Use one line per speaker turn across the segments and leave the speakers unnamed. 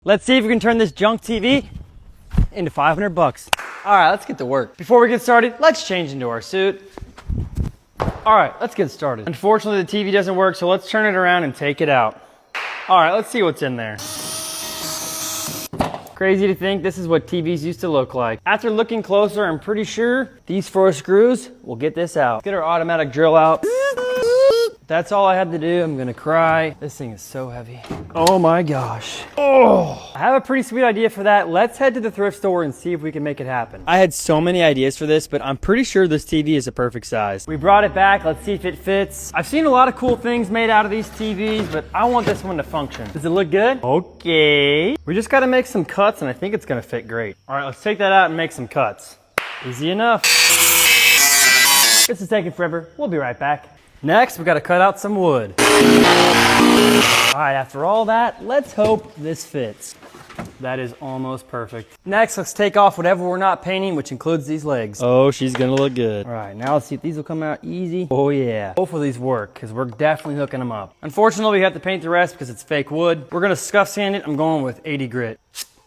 Let's see if we can turn this junk TV into 500 bucks. All right, let's get to work. Before we get started, let's change into our suit. All right, let's get started. Unfortunately, the TV doesn't work, so let's turn it around and take it out. All right, let's see what's in there. Crazy to think this is what TVs used to look like. After looking closer, I'm pretty sure these 4 screws will get this out. Let's get our automatic drill out. That's all I had to do. I'm gonna cry. This thing is so heavy. Oh my gosh. Oh, I have a pretty sweet idea for that. Let's head to the thrift store and see if we can make it happen. I had so many ideas for this, but I'm pretty sure this TV is a perfect size. We brought it back. Let's see if it fits. I've seen a lot of cool things made out of these TVs, but I want this one to function. Does it look good? Okay. We just gotta make some cuts, and I think it's gonna fit great. All right, let's take that out and make some cuts. Easy enough. This is taking forever. We'll be right back. Next, we gotta cut out some wood. All right, after all that, let's hope this fits. That is almost perfect. Next, let's take off whatever we're not painting, which includes these legs. Oh, she's gonna look good. All right, now let's see if these will come out easy. Oh yeah. Hopefully these work, because we're definitely hooking them up. Unfortunately, we have to paint the rest because it's fake wood. We're gonna scuff sand it. I'm going with 80 grit.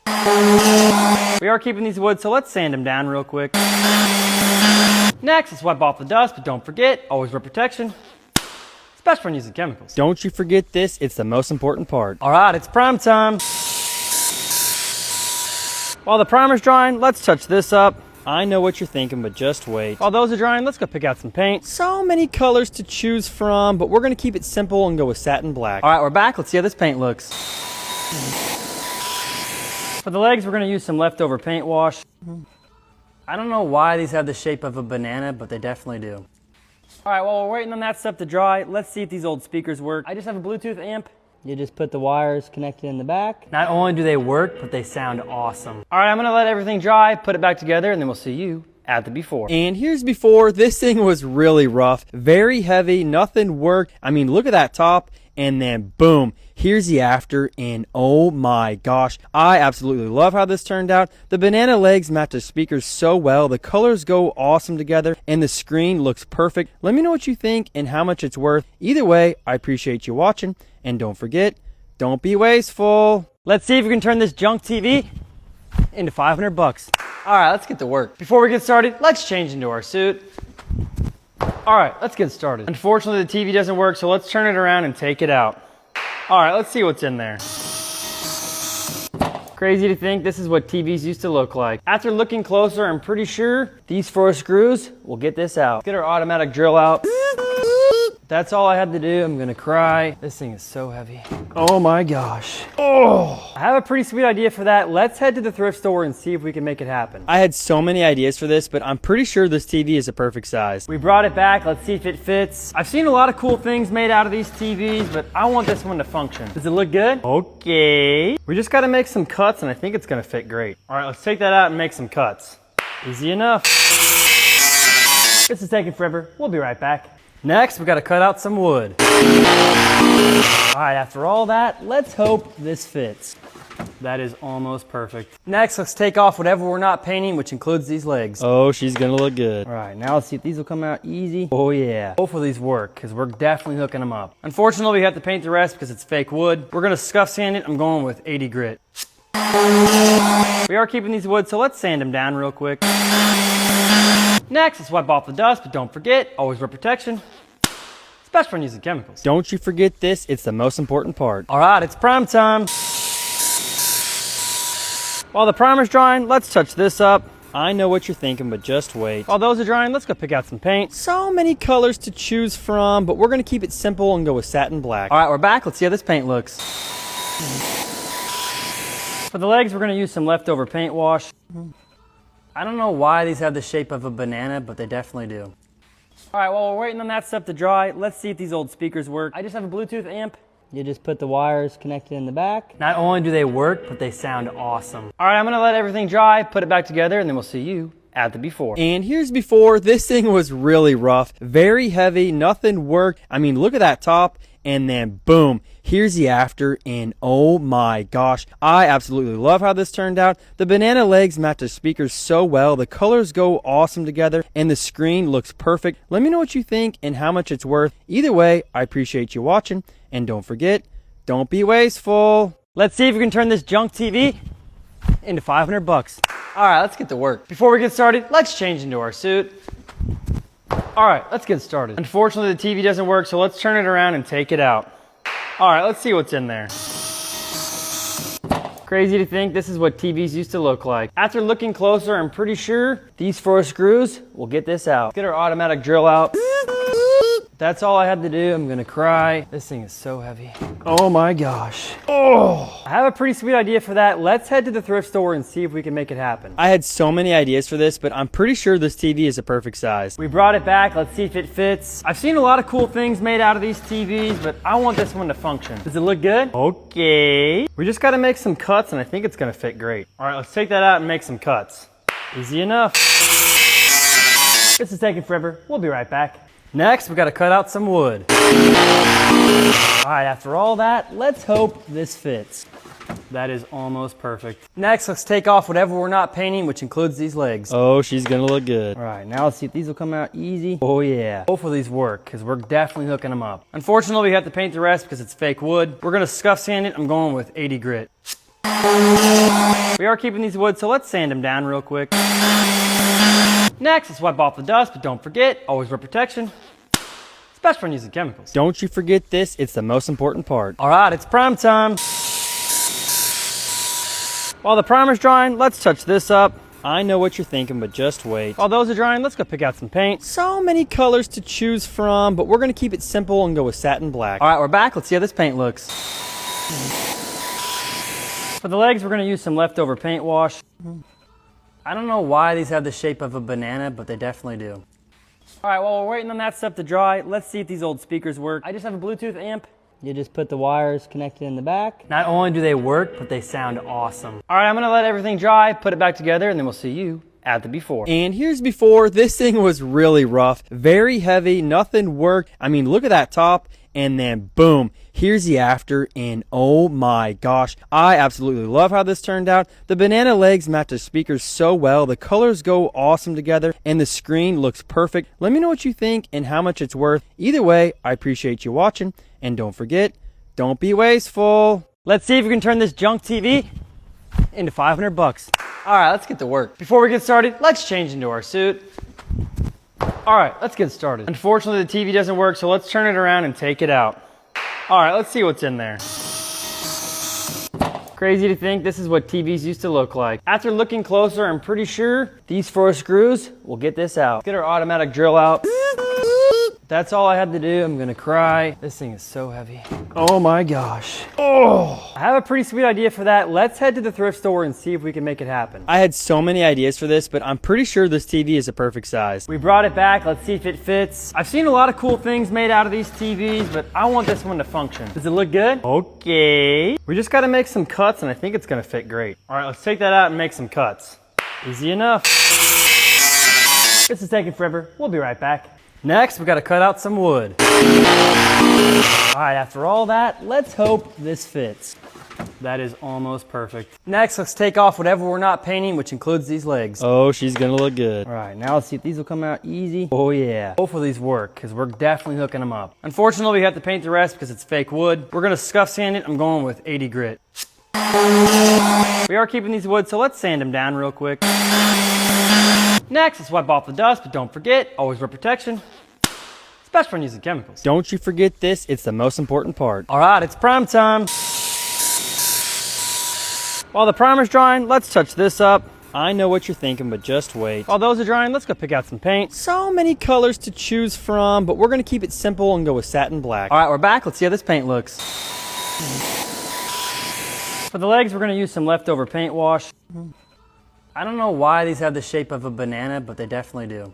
We are keeping these wood, so let's sand them down real quick. Next, let's wipe off the dust, but don't forget, always wear protection, especially when using chemicals. Don't you forget this, it's the most important part. All right, it's prime time. While the primer's drying, let's touch this up. I know what you're thinking, but just wait. While those are drying, let's go pick out some paint. So many colors to choose from, but we're gonna keep it simple and go with satin black. All right, we're back. Let's see how this paint looks. For the legs, we're gonna use some leftover paint wash. I don't know why these have the shape of a banana, but they definitely do. All right, while we're waiting on that stuff to dry, let's see if these old speakers work. I just have a Bluetooth amp. You just put the wires connected in the back. Not only do they work, but they sound awesome. All right, I'm gonna let everything dry, put it back together, and then we'll see you at the before. And here's before. This thing was really rough, very heavy, nothing worked. I mean, look at that top, and then boom, here's the after, and oh my gosh, I absolutely love how this turned out. The banana legs match the speakers so well, the colors go awesome together, and the screen looks perfect. Let me know what you think and how much it's worth. Either way, I appreciate you watching, and don't forget, don't be wasteful. Let's see if we can turn this junk TV into 500 bucks. All right, let's get to work. Before we get started, let's change into our suit. All right, let's get started. Unfortunately, the TV doesn't work, so let's turn it around and take it out. All right, let's see what's in there. Crazy to think this is what TVs used to look like. After looking closer, I'm pretty sure these 4 screws will get this out. Let's get our automatic drill out. That's all I had to do. I'm gonna cry. This thing is so heavy. Oh my gosh. Oh, I have a pretty sweet idea for that. Let's head to the thrift store and see if we can make it happen. I had so many ideas for this, but I'm pretty sure this TV is a perfect size. We brought it back. Let's see if it fits. I've seen a lot of cool things made out of these TVs, but I want this one to function. Does it look good? Okay. We just gotta make some cuts, and I think it's gonna fit great. All right, let's take that out and make some cuts. Easy enough. This is taking forever. We'll be right back. Next, we gotta cut out some wood. All right, after all that, let's hope this fits. That is almost perfect. Next, let's take off whatever we're not painting, which includes these legs. Oh, she's gonna look good. All right, now let's see if these will come out easy. Oh yeah. Hopefully these work, because we're definitely hooking them up. Unfortunately, we have to paint the rest because it's fake wood. We're gonna scuff sand it. I'm going with 80 grit. We are keeping these wood, so let's sand them down real quick. Next, let's wipe off the dust, but don't forget, always wear protection, especially when using chemicals. Don't you forget this, it's the most important part. All right, it's prime time. While the primer's drying, let's touch this up. I know what you're thinking, but just wait. While those are drying, let's go pick out some paint. So many colors to choose from, but we're gonna keep it simple and go with satin black. All right, we're back. Let's see how this paint looks. For the legs, we're gonna use some leftover paint wash. I don't know why these have the shape of a banana, but they definitely do. All right, while we're waiting on that stuff to dry, let's see if these old speakers work. I just have a Bluetooth amp. You just put the wires connected in the back. Not only do they work, but they sound awesome. All right, I'm gonna let everything dry, put it back together, and then we'll see you at the before. And here's before. This thing was really rough, very heavy, nothing worked. I mean, look at that top, and then boom, here's the after, and oh my gosh, I absolutely love how this turned out. The banana legs match the speakers so well, the colors go awesome together, and the screen looks perfect. Let me know what you think and how much it's worth. Either way, I appreciate you watching, and don't forget, don't be wasteful. Let's see if we can turn this junk TV into 500 bucks. All right, let's get to work. Before we get started, let's change into our suit. All right, let's get started. Unfortunately, the TV doesn't work, so let's turn it around and take it out. All right, let's see what's in there. Crazy to think this is what TVs used to look like. After looking closer, I'm pretty sure these 4 screws will get this out. Get our automatic drill out. That's all I had to do. I'm gonna cry. This thing is so heavy. Oh my gosh. Oh, I have a pretty sweet idea for that. Let's head to the thrift store and see if we can make it happen. I had so many ideas for this, but I'm pretty sure this TV is a perfect size. We brought it back. Let's see if it fits. I've seen a lot of cool things made out of these TVs, but I want this one to function. Does it look good? Okay. We just gotta make some cuts, and I think it's gonna fit great. All right, let's take that out and make some cuts. Easy enough. This is taking forever. We'll be right back. Next, we gotta cut out some wood. All right, after all that, let's hope this fits. That is almost perfect. Next, let's take off whatever we're not painting, which includes these legs. Oh, she's gonna look good. All right, now let's see if these will come out easy. Oh yeah. Hopefully these work, because we're definitely hooking them up. Unfortunately, we have to paint the rest because it's fake wood. We're gonna scuff sand it. I'm going with 80 grit. We are keeping these wood, so let's sand them down real quick. Next, let's wipe off the dust, but don't forget, always wear protection, especially when using chemicals. Don't you forget this, it's the most important part. All right, it's prime time. While the primer's drying, let's touch this up. I know what you're thinking, but just wait. While those are drying, let's go pick out some paint. So many colors to choose from, but we're gonna keep it simple and go with satin black. All right, we're back. Let's see how this paint looks. For the legs, we're gonna use some leftover paint wash. I don't know why these have the shape of a banana, but they definitely do. All right, while we're waiting on that stuff to dry, let's see if these old speakers work. I just have a Bluetooth amp. You just put the wires connected in the back. Not only do they work, but they sound awesome. All right, I'm gonna let everything dry, put it back together, and then we'll see you at the before. And here's before. This thing was really rough, very heavy, nothing worked. I mean, look at that top, and then boom, here's the after, and oh my gosh, I absolutely love how this turned out. The banana legs match the speakers so well, the colors go awesome together, and the screen looks perfect. Let me know what you think and how much it's worth. Either way, I appreciate you watching, and don't forget, don't be wasteful. Let's see if we can turn this junk TV into 500 bucks. All right, let's get to work. Before we get started, let's change into our suit. All right, let's get started. Unfortunately, the TV doesn't work, so let's turn it around and take it out. All right, let's see what's in there. Crazy to think this is what TVs used to look like. After looking closer, I'm pretty sure these 4 screws will get this out. Get our automatic drill out. That's all I had to do. I'm gonna cry. This thing is so heavy. Oh my gosh. Oh, I have a pretty sweet idea for that. Let's head to the thrift store and see if we can make it happen. I had so many ideas for this, but I'm pretty sure this TV is a perfect size. We brought it back. Let's see if it fits. I've seen a lot of cool things made out of these TVs, but I want this one to function. Does it look good? Okay. We just gotta make some cuts, and I think it's gonna fit great. All right, let's take that out and make some cuts. Easy enough. This is taking forever. We'll be right back. Next, we gotta cut out some wood. All right, after all that, let's hope this fits. That is almost perfect. Next, let's take off whatever we're not painting, which includes these legs. Oh, she's gonna look good. All right, now let's see if these will come out easy. Oh yeah. Hopefully these work, because we're definitely hooking them up. Unfortunately, we have to paint the rest because it's fake wood. We're gonna scuff sand it. I'm going with 80 grit. We are keeping these wood, so let's sand them down real quick. Next, let's wipe off the dust, but don't forget, always wear protection, especially when using chemicals. Don't you forget this, it's the most important part. All right, it's prime time. While the primer's drying, let's touch this up. I know what you're thinking, but just wait. While those are drying, let's go pick out some paint. So many colors to choose from, but we're gonna keep it simple and go with satin black. All right, we're back. Let's see how this paint looks. For the legs, we're gonna use some leftover paint wash. I don't know why these have the shape of a banana, but they definitely do.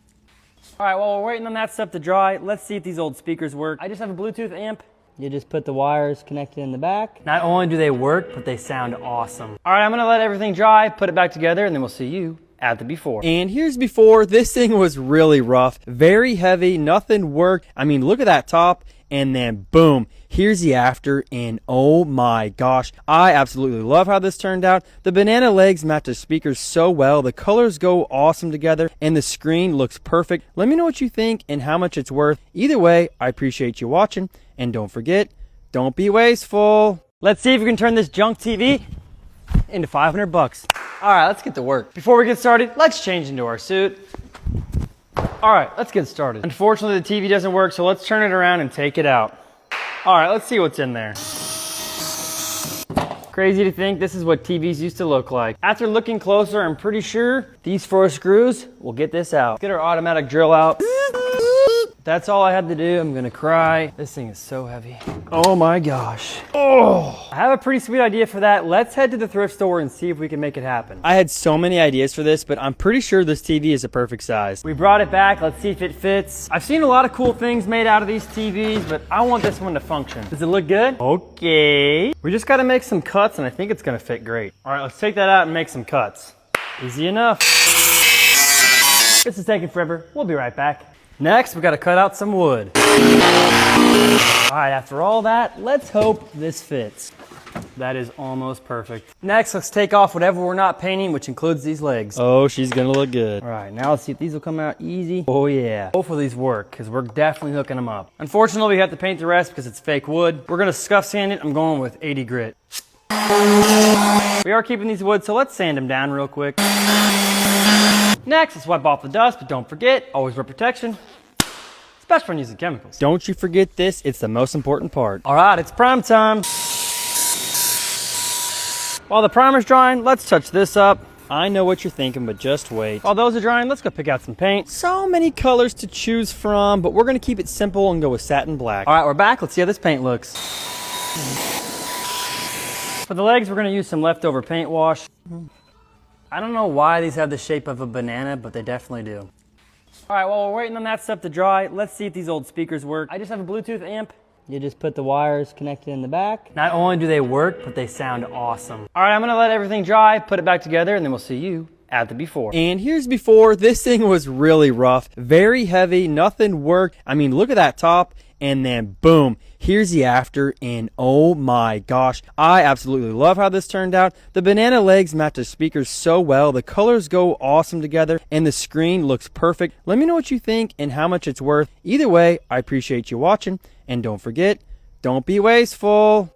All right, while we're waiting on that stuff to dry, let's see if these old speakers work. I just have a Bluetooth amp. You just put the wires connected in the back. Not only do they work, but they sound awesome. All right, I'm gonna let everything dry, put it back together, and then we'll see you at the before. And here's before. This thing was really rough, very heavy, nothing worked. I mean, look at that top, and then boom, here's the after, and oh my gosh, I absolutely love how this turned out. The banana legs match the speakers so well, the colors go awesome together, and the screen looks perfect. Let me know what you think and how much it's worth. Either way, I appreciate you watching, and don't forget, don't be wasteful. Let's see if we can turn this junk TV into 500 bucks. All right, let's get to work. Before we get started, let's change into our suit. All right, let's get started. Unfortunately, the TV doesn't work, so let's turn it around and take it out. All right, let's see what's in there. Crazy to think this is what TVs used to look like. After looking closer, I'm pretty sure these 4 screws will get this out. Let's get our automatic drill out. That's all I had to do. I'm gonna cry. This thing is so heavy. Oh my gosh. Oh, I have a pretty sweet idea for that. Let's head to the thrift store and see if we can make it happen. I had so many ideas for this, but I'm pretty sure this TV is a perfect size. We brought it back. Let's see if it fits. I've seen a lot of cool things made out of these TVs, but I want this one to function. Does it look good? Okay. We just gotta make some cuts, and I think it's gonna fit great. All right, let's take that out and make some cuts. Easy enough. This is taking forever. We'll be right back. Next, we gotta cut out some wood. All right, after all that, let's hope this fits. That is almost perfect. Next, let's take off whatever we're not painting, which includes these legs. Oh, she's gonna look good. All right, now let's see if these will come out easy. Oh yeah. Hopefully these work, because we're definitely hooking them up. Unfortunately, we have to paint the rest because it's fake wood. We're gonna scuff sand it. I'm going with 80 grit. We are keeping these wood, so let's sand them down real quick. Next, let's wipe off the dust, but don't forget, always wear protection, especially when using chemicals. Don't you forget this, it's the most important part. All right, it's prime time. While the primer's drying, let's touch this up. I know what you're thinking, but just wait. While those are drying, let's go pick out some paint. So many colors to choose from, but we're gonna keep it simple and go with satin black. All right, we're back. Let's see how this paint looks. For the legs, we're gonna use some leftover paint wash. I don't know why these have the shape of a banana, but they definitely do. All right, while we're waiting on that stuff to dry, let's see if these old speakers work. I just have a Bluetooth amp. You just put the wires connected in the back. Not only do they work, but they sound awesome. All right, I'm gonna let everything dry, put it back together, and then we'll see you at the before. And here's before. This thing was really rough, very heavy, nothing worked. I mean, look at that top, and then boom, here's the after, and oh my gosh, I absolutely love how this turned out. The banana legs match the speakers so well, the colors go awesome together, and the screen looks perfect. Let me know what you think and how much it's worth. Either way, I appreciate you watching, and don't forget, don't be wasteful.